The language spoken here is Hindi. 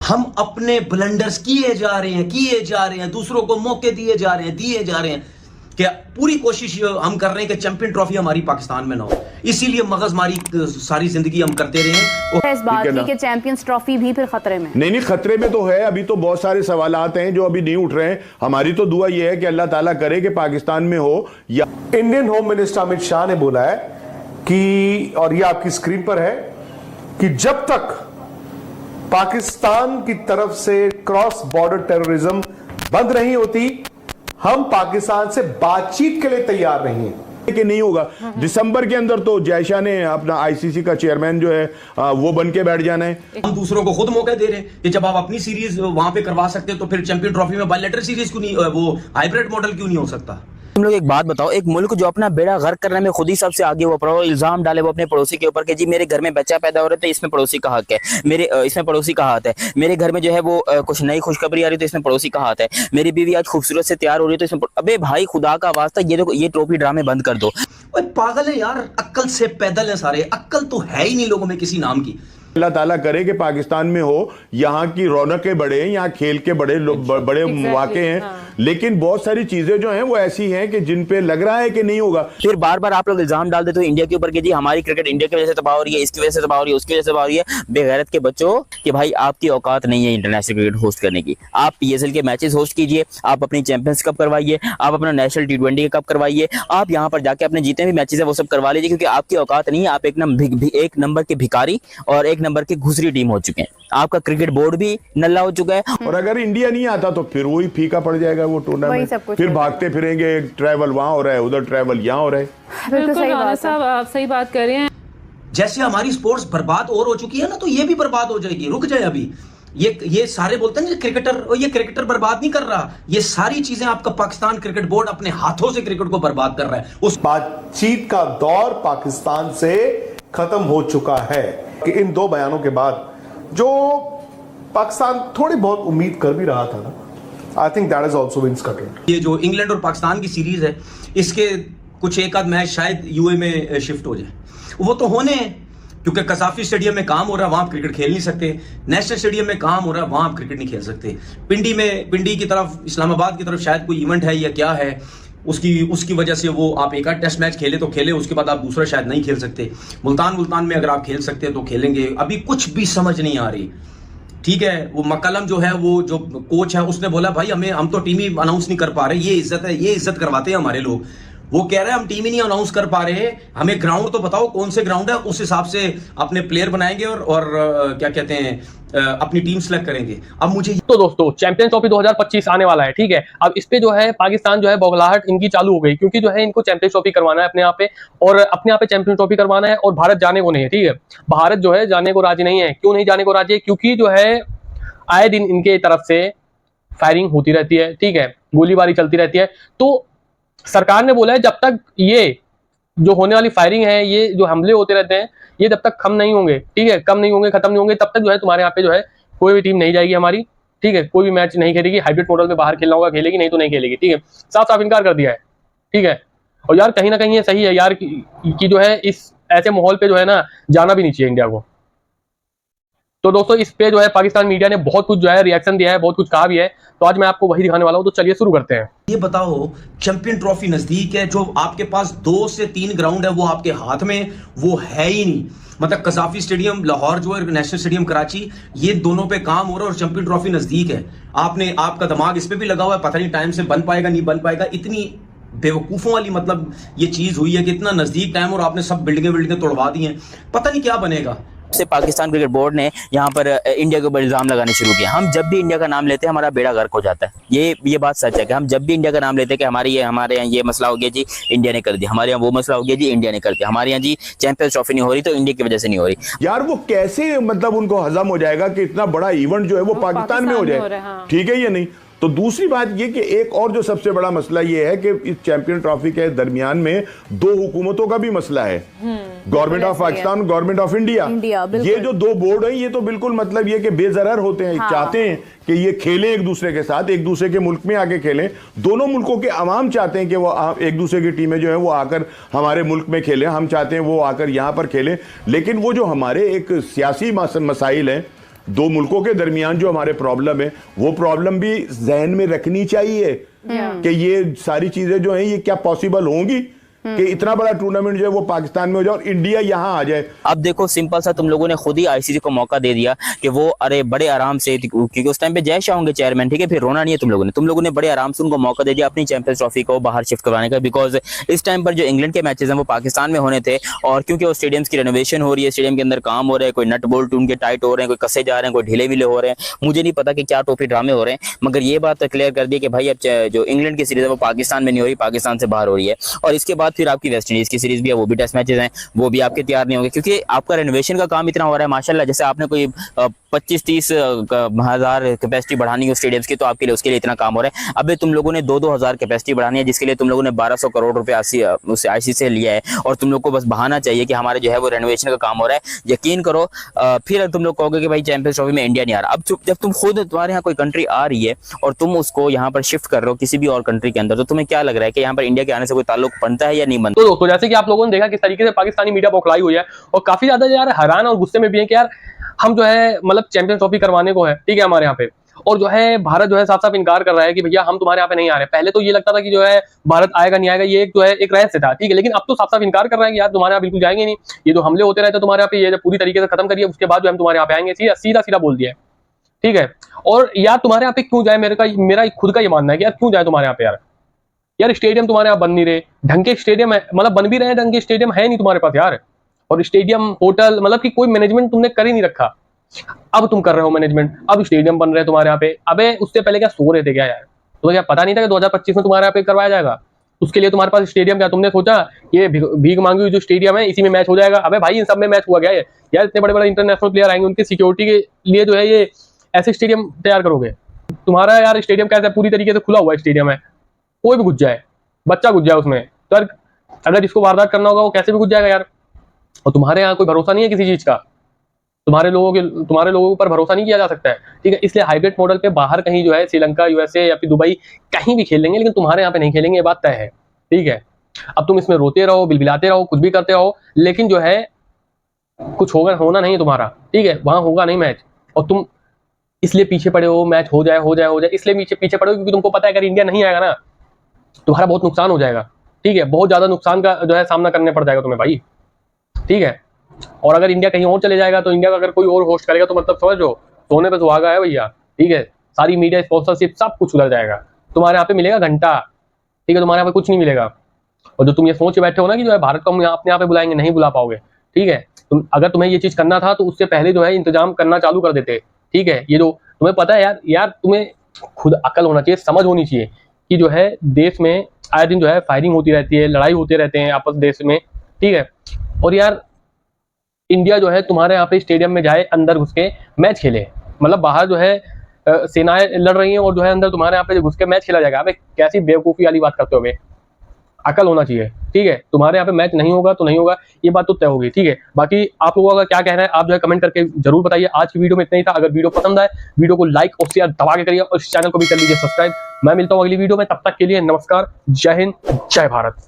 हम अपने ब्लंडर्स किए जा रहे हैं, दूसरों को मौके दिए जा रहे हैं कि पूरी कोशिश हम कर रहे हैं कि चैंपियन ट्रॉफी हमारी पाकिस्तान में ना हो, इसीलिए मगजमारी सारी जिंदगी हम करते रहे हैं। इस बात की कि चैंपियंस ट्रॉफी भी फिर खतरे में नहीं खतरे में तो है। अभी तो बहुत सारे सवालात हैं जो अभी नहीं उठ रहे हैं। हमारी तो दुआ यह है कि अल्लाह ताला करे कि पाकिस्तान में हो। या Indian home minister Amit Shah ने बोला है कि, और ये आपकी स्क्रीन पर है, कि जब तक पाकिस्तान की तरफ से क्रॉस बॉर्डर टेररिज्म बंद नहीं होती, हम पाकिस्तान से बातचीत के लिए तैयार नहीं है। कि नहीं होगा। दिसंबर के अंदर तो जयशाह ने अपना आईसीसी का चेयरमैन जो है वो बन के बैठ जाना है। हम दूसरों को खुद मौका दे रहे हैं कि जब आप अपनी सीरीज वहां पे करवा सकते हैं तो फिर चैंपियन ट्रॉफी में बायलैटरल सीरीज क्यों नहीं, वो हाइब्रिड मॉडल क्यों नहीं हो सकता? तुम लोग एक बात बताओ, एक मुल्क जो अपना बेड़ा गर्क करने में खुद ही सबसे आगे हुआ पड़ा, इल्जाम डाले वो अपने पड़ोसी के ऊपर कि जी मेरे घर में बच्चा पैदा हो रहा है तो इसमें पड़ोसी का हक है, मेरे इसमें पड़ोसी का हाथ है, मेरे घर में जो है वो कुछ नई खुशखबरी आ रही है तो इसमें पड़ोसी का हाथ है, मेरी बीवी आज खूबसूरत से तैयार हो रही है तो इसमें अबे भाई खुदा का वास्ता ये ट्रॉफी ड्रामे बंद कर दो। पागल है यार, अक्ल से पैदल है सारे, अक्ल तो है ही नहीं लोगों में किसी नाम की। अल्लाह ताला करे कि पाकिस्तान में हो, यहाँ की रौनकें बढ़े, यहाँ खेल के बड़े बड़े मौके हैं। लेकिन बहुत सारी चीजें जो हैं वो ऐसी हैं कि जिन पे लग रहा है कि नहीं होगा। फिर बार बार आप लोग इल्जाम डाल देते हो इंडिया के ऊपर कि जी हमारी क्रिकेट इंडिया की वजह से तबाह हो रही है, इसकी वजह से तबाह हो रही है, उसकी वजह से तबाह हो रही है। बेगैरत के बच्चों कि भाई आपकी औकात नहीं है इंटरनेशनल क्रिकेट होस्ट करने की। आप पीएसएल के मैचेस होस्ट कीजिए, आप अपनी चैंपियंस कप करवाइए, आप अपना नेशनल टी20 के कप करवाइए, आप यहाँ पर जाके अपने जितने भी मैचेस है वो सब करवा लीजिए, क्योंकि आपकी औकात नहीं है। आप एक नंबर के भिखारी और एक नंबर के घुसरी टीम हो चुके हैं। आपका क्रिकेट बोर्ड भी नल्ला हो चुका है। और अगर इंडिया नहीं आता तो फिर वही फीका पड़ जाएगा वो टूर्नामेंट। फिर भागते फिरेंगे, ट्रैवल वहां हो रहा है, उधर ट्रैवल यहाँ हो रहा है। बिल्कुल राना साहब आप सही बात कर रहे हैं। जैसे हमारी स्पोर्ट्स बर्बाद और हो चुकी है ना, तो ये भी बर्बाद हो जाएगी। रुक जाए अभी, ये सारे बोलते हैं ये क्रिकेटर बर्बाद नहीं कर रहा, ये सारी चीजें आपका पाकिस्तान क्रिकेट बोर्ड अपने हाथों से क्रिकेट को बर्बाद कर रहा है। उस बातचीत का दौर पाकिस्तान से खत्म हो चुका है कि इन दो बयानों के बाद जो पाकिस्तान थोड़ी बहुत उम्मीद कर भी रहा था ना, I think that is also been scuttled. ये जो इंग्लैंड और पाकिस्तान की सीरीज है, इसके कुछ एक आध मैच शायद यूए में शिफ्ट हो जाए, वो तो होने हैं क्योंकि कसाफी स्टेडियम में काम हो रहा है, वहां आप क्रिकेट खेल नहीं सकते। नेशनल स्टेडियम में काम हो रहा है, वहां आप क्रिकेट नहीं खेल सकते। पिंडी की तरफ, इस्लामाबाद की तरफ शायद कोई इवेंट है या क्या है, उसकी वजह से वो आप एक आध टेस्ट मैच खेले तो खेले, उसके बाद आप दूसरा शायद नहीं खेल सकते। मुल्तान में अगर आप खेल सकते हैं तो खेलेंगे। अभी कुछ भी समझ नहीं आ रही। ठीक है, वो मकलम जो है, वो जो कोच है, उसने बोला भाई हम तो टीम ही अनाउंस नहीं कर पा रहे, ये इज्जत है, ये इज्जत करवाते हैं हमारे लोग। वो कह रहे हैं हम टीम ही नहीं अनाउंस कर पा रहे, हमें ग्राउंड तो बताओ कौन से ग्राउंड है, उस हिसाब से अपने प्लेयर बनाएंगे और क्या कहते हैं अपनी टीम सेलेक्ट करेंगे। अब मुझे तो दोस्तों चैंपियंस ट्रॉफी 2025 आने वाला है, ठीक है। अब इस पे जो है पाकिस्तान जो है बौखलाहट इनकी चालू हो गई, क्योंकि जो है इनको चैंपियंस ट्रॉफी करवाना है अपने यहाँ पे, और अपने यहाँ पे चैंपियंस ट्रॉफी करवाना है, और भारत जाने को नहीं है, ठीक है। भारत जो है जाने को राजी नहीं है। क्यों नहीं जाने को राजी है? क्योंकि जो है आए दिन इनके तरफ से फायरिंग होती रहती है, ठीक है, गोलीबारी चलती रहती है। तो सरकार ने बोला है जब तक ये जो होने वाली फायरिंग है, ये जो हमले होते रहते हैं, ये जब तक कम नहीं होंगे, ठीक है, खत्म नहीं होंगे, तब तक जो है तुम्हारे यहाँ पे जो है कोई भी टीम नहीं जाएगी हमारी, ठीक है, कोई भी मैच नहीं खेलेगी। हाइब्रिड मॉडल में बाहर खेलना होगा, खेलेगी, नहीं तो नहीं खेलेगी, ठीक है। साफ साफ इनकार कर दिया है, ठीक है। और यार कहीं ना कहीं ये सही है यार कि जो है इस ऐसे माहौल पे जो है ना जाना भी नहीं चाहिए इंडिया को। तो दोस्तों इस पे जो है पाकिस्तान मीडिया ने बहुत कुछ जो है रिएक्शन दिया है, बहुत कुछ कहा भी है, तो आज मैं आपको वही दिखाने वाला हूं। तो चलिए शुरू करते हैं। ये बताओ, चैंपियन ट्रॉफी नजदीक है, जो आपके पास 2 से 3 ग्राउंड है वो आपके हाथ में वो है ही नहीं। मतलब कसाफी स्टेडियम लाहौर जो है, नेशनल स्टेडियम कराची, ये दोनों पे काम हो रहा है और चैंपियन ट्रॉफी नजदीक है। आपका दिमाग इस पे भी लगा हुआ है, पता नहीं टाइम से बन पाएगा नहीं बन पाएगा। इतनी बेवकूफों वाली मतलब ये चीज हुई है कि इतना नजदीक टाइम और आपने सब बिल्डिंगें तोड़वा दी हैं, पता नहीं क्या बनेगा। से पाकिस्तान क्रिकेट बोर्ड ने यहाँ पर इंडिया के ऊपर इल्जाम लगाने शुरू किया। हम जब भी इंडिया का नाम लेते हैं हमारा बेड़ा गर्क हो जाता है। ये बात सच है कि हम जब भी इंडिया का नाम लेते हैं कि हमारे यहाँ ये मसला हो गया जी, इंडिया ने कर दिया, हमारे यहाँ वो मसला हो गया जी, इंडिया ने कर दिया, हमारे यहाँ जी चैंपियंस ट्रॉफी नहीं हो रही तो इंडिया की वजह से नहीं हो रही। यार वो कैसे मतलब उनको हजम हो जाएगा कि इतना बड़ा इवेंट जो है वो पाकिस्तान में हो जाए, ठीक है या नहीं। तो दूसरी बात ये कि एक और जो सबसे बड़ा मसला ये है कि इस चैंपियन ट्रॉफी के दरमियान में 2 हुकूमतों का भी मसला है, government of Pakistan, government of India. ये जो 2 बोर्ड हैं ये तो बिल्कुल मतलब ये कि बेजरर होते हैं, चाहते हैं कि ये खेलें एक दूसरे के साथ, एक दूसरे के मुल्क में आके खेलें। दोनों मुल्कों के अवाम चाहते हैं कि वो एक दूसरे की टीमें जो है वो आकर हमारे मुल्क में खेलें, हम चाहते हैं वो आकर यहाँ पर खेलें। लेकिन वो जो हमारे एक सियासी मसाइल हैं, दो मुल्कों के दरमियान जो हमारे प्रॉब्लम है वो प्रॉब्लम भी जहन में रखनी चाहिए कि ये सारी चीजें जो हैं ये क्या पॉसिबल होंगी कि इतना बड़ा टूर्नामेंट जो है वो पाकिस्तान में हो जाए और इंडिया यहां आ जाए। अब देखो सिंपल सा तुम लोगों ने खुद ही आईसीसी को मौका दे दिया कि वो अरे बड़े आराम से, क्योंकि उस टाइम पे जय शाह होंगे चेयरमैन, ठीक है, फिर रोना नहीं है तुम लोगों ने बड़े आराम से उनको मौका दे दिया अपनी चैंपियंस ट्रॉफी को बाहर शिफ्ट करवाने का। बिकॉज इस टाइम पर जो इंग्लैंड के मैचेस हैं वो पाकिस्तान में होने थे, और क्योंकि वो स्टेडियम्स की रेनोवेशन हो रही है, स्टेडियम के अंदर काम हो रहा है, कोई नट बोल्ट उनके टाइट हो रहे हैं, कोई कसे जा रहे हैं, कोई ढीले विले हो रहे हैं, मुझे नहीं पता कि क्या टोपी ड्रामे हो रहे हैं, मगर ये बात क्लियर कर दी कि भाई अब जो इंग्लैंड की सीरीज है वो पाकिस्तान में नहीं हो रही, पाकिस्तान से बाहर हो रही है। और इसके बाद फिर आपकी वेस्ट इंडीज की सीरीज भी है, वो भी टेस्ट मैचेस हैं, वो भी आपके तैयार नहीं होंगे, क्योंकि आपका रेनोवेशन का काम इतना हो रहा है माशाल्लाह। जैसे आपने कोई 25-30 हजार कैपेसिटी बढ़ानी हो स्टेडियम्स की, तो आपके लिए उसके लिए इतना काम हो रहा है। अबे तुम लोगों ने 2-2 हजार कैपेसिटी बढ़ानी है, जिसके लिए तुम लोगों ने 1200 करोड़ रुपए आईसीसी से लिया है, और तुम लोग को बस बहाना चाहिए कि हमारे जो है वो रेनोवेशन का काम हो रहा है। यकीन करो फिर तुम लोग कहोगे कि भाई चैंपियंस ट्रॉफी में इंडिया नहीं आ रहा। अब जब तुम खुद तुम्हारे यहाँ कोई कंट्री आ रही है और तुम उसको यहाँ पर शिफ्ट कर रहे हो किसी भी और कंट्री के अंदर, तो तुम्हें क्या लग रहा है कि यहाँ पर इंडिया के आने से कोई ताल्लुक बनता है या नहीं बनता? तो दोस्तों जैसे कि आप लोगों ने देखा किस तरीके से पाकिस्तानी मीडिया बौखलाई हुई है और काफी ज्यादा यार हैरान और गुस्से में भी है कि यार हम जो है मतलब चैंपियंस ट्रॉफी करवाने को है, ठीक है, हमारे यहाँ पे, और जो है भारत जो है साफ साफ इनकार कर रहा है कि भैया हम तुम्हारे यहाँ पे नहीं आ रहे। पहले तो ये लगता था कि जो है भारत आएगा नहीं आएगा, ये एक जो है एक रहस्य था, ठीक है, लेकिन अब तो साफ साफ इनकार कर रहा है कि यार तुम्हारे यहाँ बिल्कुल जाएंगे नहीं, ये जो हमले होते रहते तुम्हारे यहाँ पे, ये जब पूरी तरीके से खत्म करिए उसके बाद जो हम तुम्हारे यहाँ पे आएंगे, सीधा सीधा बोल दिया है, ठीक है। और यार तुम्हारे यहाँ पे क्यों जाए, मेरा खुद का ये मानना है कि यार क्यों जाए तुम्हारे यहाँ पे, यार स्टेडियम तुम्हारे यहाँ बन नहीं रहे, ढंग के स्टेडियम है, मतलब बन भी रहे ढंग के स्टेडियम है नहीं तुम्हारे पास यार, और स्टेडियम होटल मतलब कि कोई मैनेजमेंट तुमने कर ही नहीं रखा। अब तुम कर रहे हो मैनेजमेंट, अब स्टेडियम बन रहे हैं तुम्हारे यहाँ पे। अबे उससे पहले क्या सो रहे थे क्या यार? तो क्या पता नहीं था कि 2025 में तुम्हारे यहाँ पे करवाया जाएगा? उसके लिए तुम्हारे पास स्टेडियम क्या तुमने सोचा ये भीख मांगी हुई जो स्टेडियम है इसी में मैच हो जाएगा? अबे भाई इन सब में मैच हुआ गया है यार, इतने बड़े बड़े इंटरनेशनल प्लेयर आएंगे, उनकी सिक्योरिटी के लिए जो है ये ऐसे स्टेडियम तैयार करोगे? तुम्हारा यार स्टेडियम कैसे पूरी तरीके से खुला हुआ स्टेडियम है, कोई भी घुस जाए, बच्चा घुस जाए उसमें, तो अगर जिसको वारदात करना होगा वो कैसे भी घुस जाएगा यार। और तुम्हारे यहाँ कोई भरोसा नहीं है किसी चीज का, तुम्हारे लोगों के ऊपर भरोसा नहीं किया जा सकता है, ठीक है। इसलिए हाइब्रिड मॉडल पे बाहर कहीं जो है श्रीलंका, यूएसए या फिर दुबई कहीं भी खेल लेंगे, लेकिन तुम्हारे यहाँ पे नहीं खेलेंगे, ये बात तय है, ठीक है। अब तुम इसमें रोते रहो, बिलबिलाते रहो, कुछ भी करते रहो, लेकिन जो है कुछ होना नहीं है तुम्हारा, ठीक है, वहां होगा नहीं मैच। और तुम इसलिए पीछे पड़े हो, मैच हो जाए इसलिए पीछे पड़े हो क्योंकि तुमको पता है अगर इंडिया नहीं आएगा ना तुम्हारा बहुत नुकसान हो जाएगा, ठीक है, बहुत ज्यादा नुकसान का जो है सामना करने पड़ जाएगा तुम्हें भाई, ठीक है। और अगर इंडिया कहीं और चले जाएगा तो इंडिया का अगर कोई और होस्ट करेगा तो मतलब समझो सोने पे सुहागा है भैया, ठीक है। सारी मीडिया स्पॉन्सरशिप सब कुछ उधर जाएगा, तुम्हारे यहाँ पे मिलेगा घंटा, ठीक है, तुम्हारे यहाँ पे कुछ नहीं मिलेगा। और जो तुम ये सोच के बैठे हो ना कि जो है भारत को हम अपने यहाँ पे बुलाएंगे, नहीं बुला पाओगे, ठीक है। अगर तुम्हें ये चीज करना था तो उससे पहले जो है इंतजाम करना चालू कर देते, ठीक है। ये जो तुम्हें पता है यार तुम्हें खुद अकल होना चाहिए, समझ होनी चाहिए कि जो है देश में आए दिन जो है फायरिंग होती रहती है, लड़ाई होते रहते हैं आपस देश में, ठीक है। और यार इंडिया जो है तुम्हारे यहाँ पे स्टेडियम में जाए, अंदर घुस के मैच खेले, मतलब बाहर जो है सेनाएं लड़ रही हैं और जो है अंदर तुम्हारे यहाँ पे घुस के मैच खेला जाएगा। अबे कैसी बेवकूफी वाली बात करते हो बे, अकल होना चाहिए, ठीक है। तुम्हारे यहाँ पे मैच नहीं होगा तो नहीं होगा, ये बात तो तय होगी, ठीक है। बाकी आप लोगों का क्या कहना है आप जो है कमेंट करके जरूर बताइए। आज की वीडियो में इतना ही था। अगर वीडियो पसंद आए वीडियो को लाइक और शेयर दबा के करिए और इस चैनल को भी कर लीजिए सब्सक्राइब। मैं मिलता हूँ अगली वीडियो में, तब तक के लिए नमस्कार, जय हिंद, जय भारत।